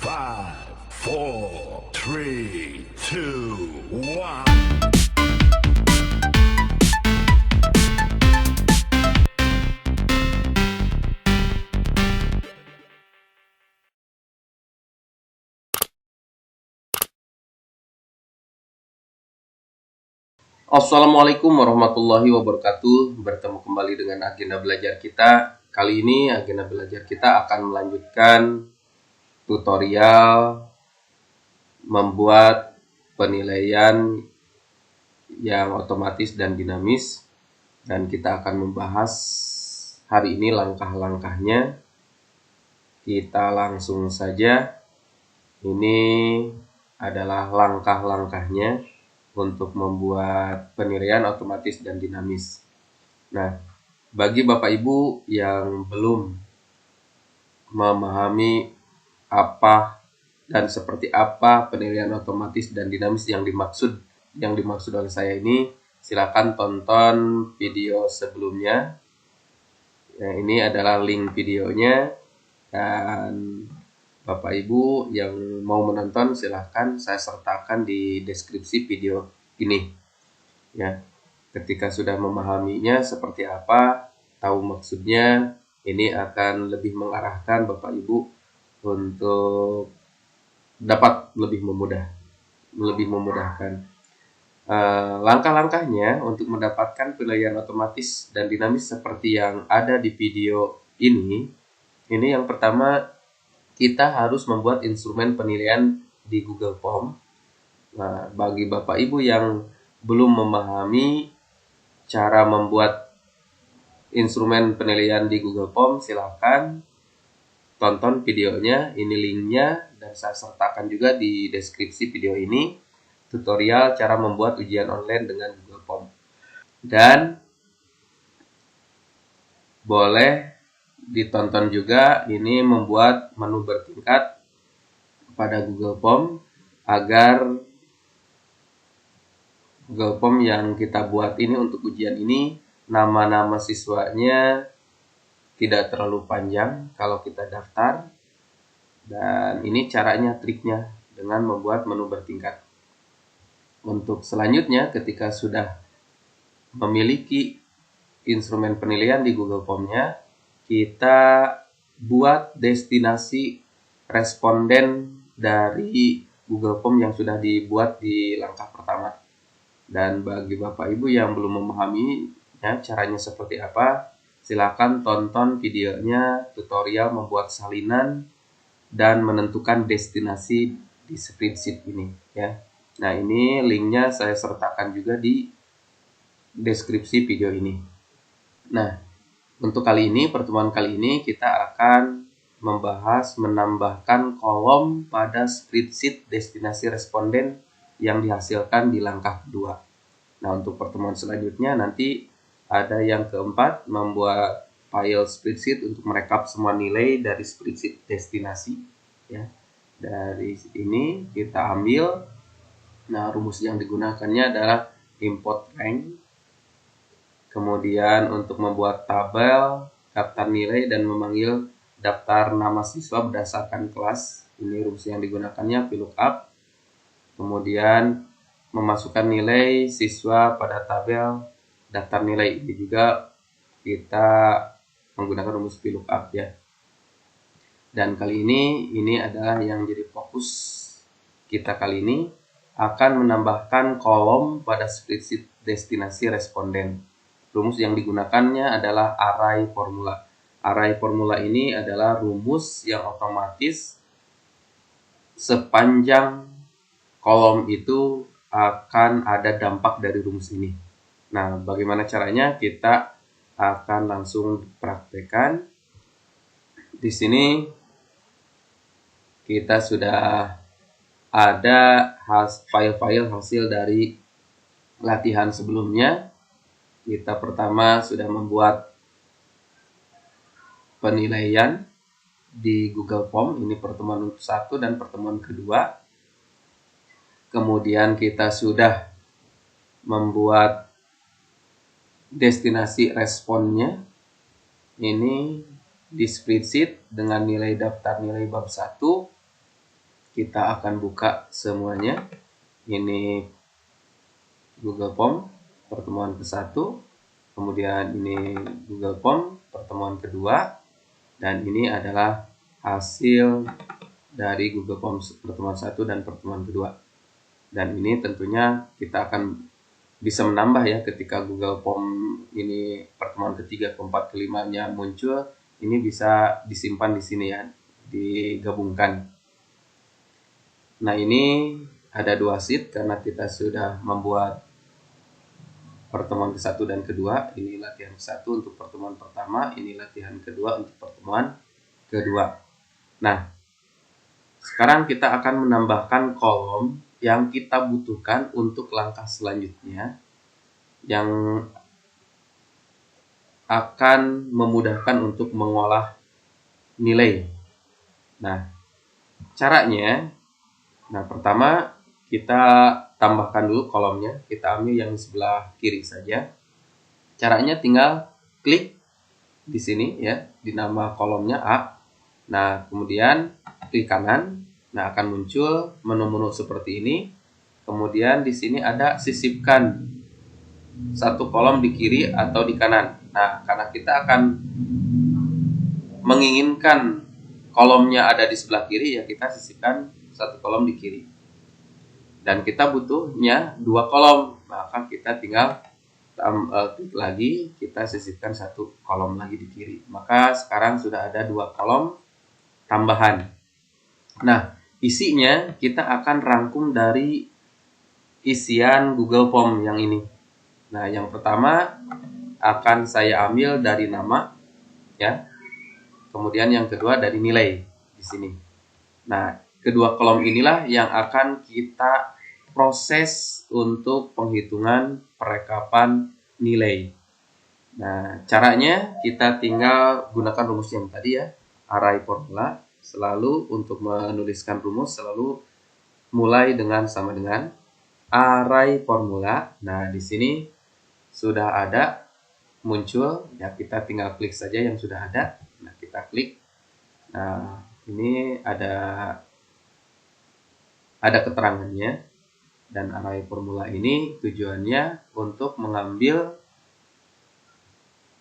5, 4, 3, 2, 1. Assalamualaikum warahmatullahi wabarakatuh. Bertemu kembali dengan agenda belajar kita. Kali ini agenda belajar kita akan melanjutkan tutorial membuat penilaian yang otomatis dan dinamis. Dan kita akan membahas hari ini langkah-langkahnya. Kita langsung saja. Ini adalah langkah-langkahnya untuk membuat penilaian otomatis dan dinamis. Nah, bagi Bapak Ibu yang belum memahami apa dan seperti apa penilaian otomatis dan dinamis yang dimaksud oleh saya ini, silakan tonton video sebelumnya. Nah, ini adalah link videonya, dan Bapak Ibu yang mau menonton silahkan saya sertakan di deskripsi video ini. Ya, ketika sudah memahaminya seperti apa, tahu maksudnya, ini akan lebih mengarahkan Bapak Ibu untuk dapat lebih memudahkan. Langkah-langkahnya untuk mendapatkan penilaian otomatis dan dinamis seperti yang ada di video ini yang pertama, kita harus membuat instrumen penilaian di Google Form. Nah, bagi Bapak Ibu yang belum memahami cara membuat instrumen penilaian di Google Form, silakan tonton videonya, ini linknya, dan saya sertakan juga di deskripsi video ini, tutorial cara membuat ujian online dengan Google Form. Dan boleh ditonton juga ini membuat menu bertingkat pada Google Form agar Google Form yang kita buat ini untuk ujian ini nama-nama siswanya tidak terlalu panjang kalau kita daftar. Dan ini caranya, triknya dengan membuat menu bertingkat. Untuk selanjutnya, ketika sudah memiliki instrumen penilaian di Google Form-nya, kita buat destinasi responden dari Google Form yang sudah dibuat di langkah pertama. Dan bagi Bapak Ibu yang belum memahaminya caranya seperti apa, silakan tonton videonya tutorial membuat salinan dan menentukan destinasi di spreadsheet ini ya. Nah, ini linknya saya sertakan juga di deskripsi video ini. Nah, untuk pertemuan kali ini kita akan membahas menambahkan kolom pada spreadsheet destinasi responden yang dihasilkan di langkah kedua. Nah, untuk pertemuan selanjutnya nanti ada yang keempat, membuat file spreadsheet untuk merekap semua nilai dari spreadsheet destinasi ya. Dari ini kita ambil, nah rumus yang digunakannya adalah import rank. Kemudian untuk membuat tabel, daftar nilai, dan memanggil daftar nama siswa berdasarkan kelas. Ini rumus yang digunakannya VLOOKUP. Kemudian memasukkan nilai siswa pada tabel daftar nilai. Ini juga kita menggunakan rumus VLOOKUP ya. Dan kali ini adalah yang jadi fokus kita kali ini, akan menambahkan kolom pada spreadsheet destinasi responden. Rumus yang digunakannya adalah array formula. Array formula ini adalah rumus yang otomatis sepanjang kolom itu akan ada dampak dari rumus ini. Nah, bagaimana caranya? Kita akan langsung praktekkan. Di sini kita sudah ada file-file hasil dari latihan sebelumnya. Kita pertama sudah membuat penilaian di Google Form, ini pertemuan 1 dan pertemuan kedua. Kemudian kita sudah membuat destinasi responnya, ini di spreadsheet dengan nilai daftar nilai bab 1. kita akan buka semuanya. Ini Google Form pertemuan ke-1, kemudian ini Google Form pertemuan kedua, dan ini adalah hasil dari Google Form pertemuan 1 dan pertemuan kedua. Dan ini tentunya kita akan bisa menambah ya ketika Google Form ini pertemuan ketiga, keempat, kelimanya muncul, ini bisa disimpan di sini ya, digabungkan. Nah, ini ada 2 sheet karena kita sudah membuat pertemuan ke-1 dan kedua. Ini latihan ke-1 untuk pertemuan pertama, ini latihan kedua untuk pertemuan kedua. Nah, sekarang kita akan menambahkan kolom yang kita butuhkan untuk langkah selanjutnya yang akan memudahkan untuk mengolah nilai. Nah, caranya, pertama kita tambahkan dulu kolomnya, kita ambil yang sebelah kiri saja. Caranya tinggal klik di sini ya, di nama kolomnya A. Nah, kemudian klik kanan, nah akan muncul menu-menu seperti ini. Kemudian di sini ada sisipkan satu kolom di kiri atau di kanan. Nah, karena kita akan menginginkan kolomnya ada di sebelah kiri, ya kita sisipkan satu kolom di kiri. Dan kita butuhnya 2 kolom, maka kita tinggal klik lagi, kita sisipkan 1 kolom lagi di kiri. Maka sekarang sudah ada 2 kolom tambahan. Nah, isinya kita akan rangkum dari isian Google Form yang ini. Nah, yang pertama akan saya ambil dari nama ya. Kemudian yang kedua dari nilai di sini. Nah, kedua kolom inilah yang akan kita proses untuk penghitungan perekapan nilai. Nah, caranya kita tinggal gunakan rumus yang tadi ya, array formula. Selalu untuk menuliskan rumus selalu mulai dengan sama dengan array formula. Nah, di sini sudah ada muncul ya, kita tinggal klik saja yang sudah ada. Nah, kita klik. Nah, ini ada keterangannya. Dan array formula ini tujuannya untuk mengambil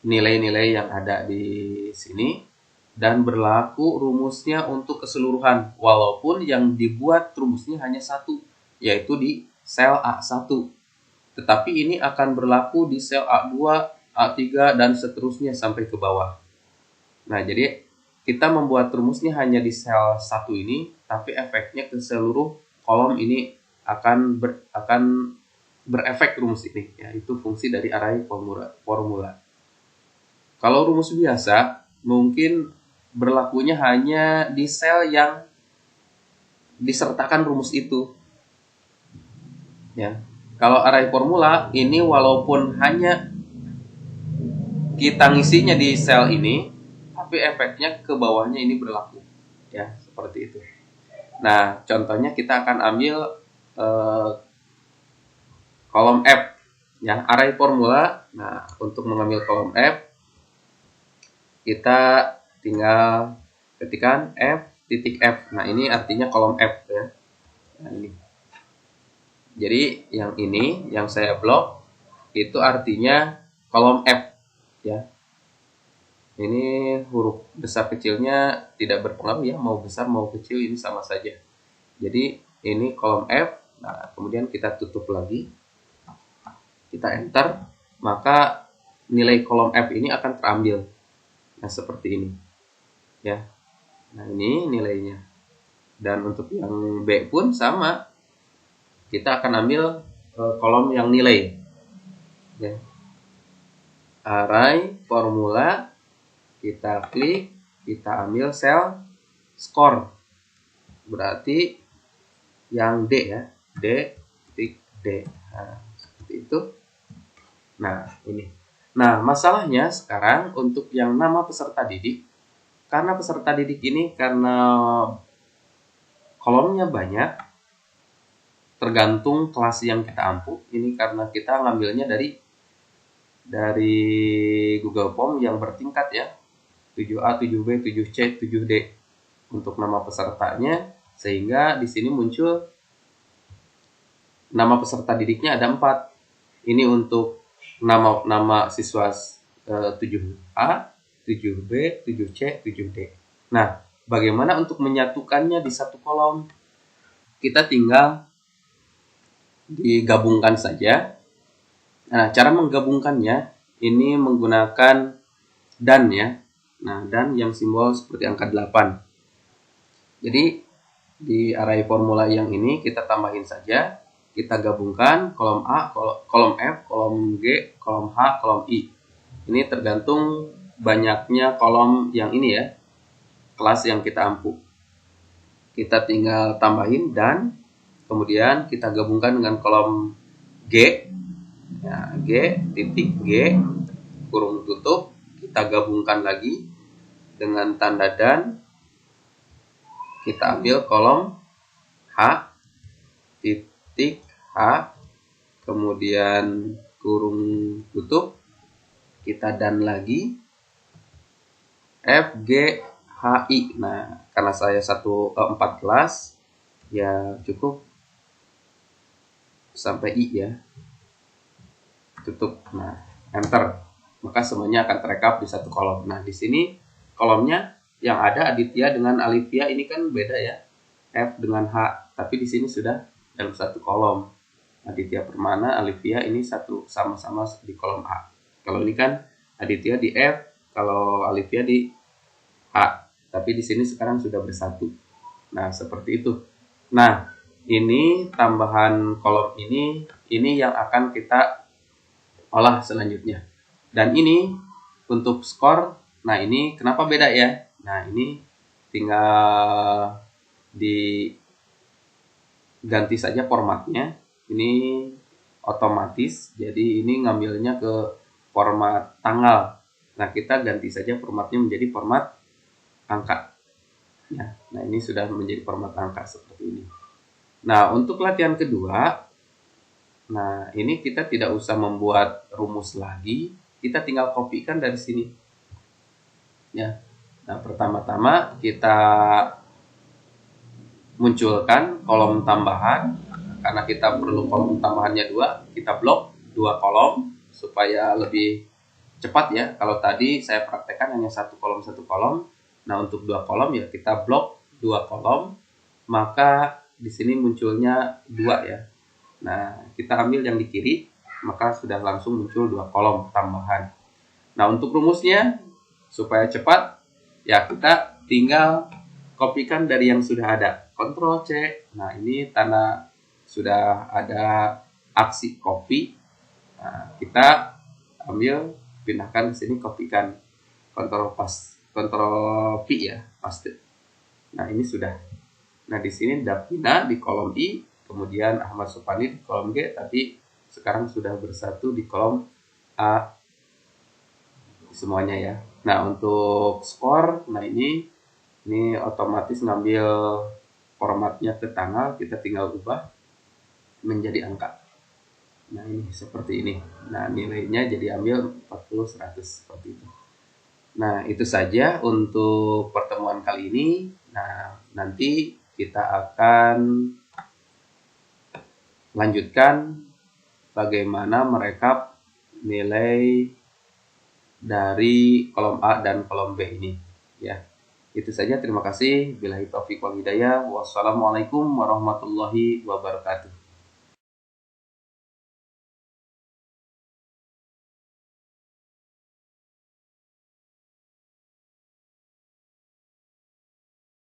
nilai-nilai yang ada di sini dan berlaku rumusnya untuk keseluruhan, walaupun yang dibuat rumusnya hanya 1, yaitu di sel A1. Tetapi ini akan berlaku di sel A2, A3, dan seterusnya sampai ke bawah. Nah, jadi kita membuat rumusnya hanya di sel 1 ini, tapi efeknya ke seluruh kolom ini akan berefek rumus ini, yaitu fungsi dari array formula. Kalau rumus biasa mungkin berlakunya hanya di sel yang disertakan rumus itu. Ya. Kalau array formula ini walaupun hanya kita ngisinya di sel ini, tapi efeknya ke bawahnya ini berlaku. Ya, seperti itu. Nah, contohnya kita akan ambil kolom F ya, array formula. Nah, untuk mengambil kolom F kita tinggal ketikkan F titik F. Nah, ini artinya kolom F ya. Nah, ini. Jadi yang ini yang saya blok itu artinya kolom F ya. Ini huruf besar kecilnya tidak berpengaruh ya, mau besar mau kecil ini sama saja. Jadi ini kolom F. Nah, kemudian kita tutup lagi, kita enter, maka nilai kolom F ini akan terambil. Nah, seperti ini ya. Nah, ini nilainya. Dan untuk yang B pun sama, kita akan ambil kolom yang nilai ya. Array formula, kita klik, kita ambil sel skor, berarti yang D ya, D titik D. Nah, seperti itu. Nah, ini. Nah, masalahnya sekarang untuk yang nama peserta didik, karena peserta didik ini karena kolomnya banyak, tergantung kelas yang kita ampu. Ini karena kita ngambilnya dari Google Form yang bertingkat ya, 7A, 7B, 7C, 7D. Untuk nama pesertanya Sehingga di sini muncul nama peserta didiknya ada 4. Ini untuk nama siswa 7A, 7B, 7C, 7D. Nah, bagaimana untuk menyatukannya di satu kolom? Kita tinggal digabungkan saja. Nah, cara menggabungkannya ini menggunakan dan ya. Nah, dan yang simbol seperti angka 8. Jadi di array formula yang ini kita tambahin saja. Kita gabungkan kolom A, kolom F, kolom G, kolom H, kolom I. Ini tergantung banyaknya kolom yang ini ya, kelas yang kita ampu. Kita tinggal tambahin dan kemudian kita gabungkan dengan kolom G. Ya, G, titik G, kurung tutup. Kita gabungkan lagi dengan tanda dan. Kita ambil kolom H, titik H, kemudian kurung tutup, kita dan lagi F, G, H, I. Nah, karena saya 4 kelas, ya cukup sampai I ya. Tutup. Nah, enter. Maka semuanya akan terekap di satu kolom. Nah, di sini kolomnya yang ada Aditya dengan Alivia ini kan beda ya. F dengan H, tapi di sini sudah dalam satu kolom. Aditya Permana, Alivia ini satu sama-sama di kolom A. Kalau ini kan Aditya di F, kalau Alivia di H. Tapi di sini sekarang sudah bersatu. Nah, seperti itu. Nah, ini tambahan kolom ini yang akan kita olah selanjutnya. Dan ini untuk skor, nah ini kenapa beda ya? Nah, ini tinggal diganti saja formatnya. Ini otomatis, jadi ini ngambilnya ke format tanggal. Nah, kita ganti saja formatnya menjadi format angka. Ya, nah ini sudah menjadi format angka seperti ini. Nah, untuk latihan kedua, nah ini kita tidak usah membuat rumus lagi, kita tinggal kopikan dari sini. Ya, nah pertama-tama kita munculkan kolom tambahan. Karena kita perlu kolom tambahannya 2, kita blok 2 kolom supaya lebih cepat ya. Kalau tadi saya praktekkan hanya 1 kolom. Nah, untuk 2 kolom ya kita blok 2 kolom, maka di sini munculnya 2 ya. Nah, kita ambil yang di kiri, maka sudah langsung muncul 2 kolom tambahan. Nah, untuk rumusnya supaya cepat ya kita tinggal kopikan dari yang sudah ada. Ctrl C. Nah, ini tanda sudah ada aksi copy. Nah, kita ambil, pindahkan ke sini, kopikan. Ctrl P ya, paste. Nah, ini sudah. Nah, di sini Davina di kolom I, kemudian Ahmad Supandi di kolom G, tapi sekarang sudah bersatu di kolom A semuanya ya. Nah, untuk skor, nah ini otomatis ngambil formatnya ke tanggal, kita tinggal ubah menjadi angka. Nah, ini seperti ini. Nah, nilainya jadi ambil 40, 100 seperti itu. Nah, itu saja untuk pertemuan kali ini. Nah, nanti kita akan lanjutkan bagaimana merekap nilai dari kolom A dan kolom B ini ya. Itu saja, terima kasih. Billahi taufiq wal hidayah. Wassalamualaikum warahmatullahi wabarakatuh.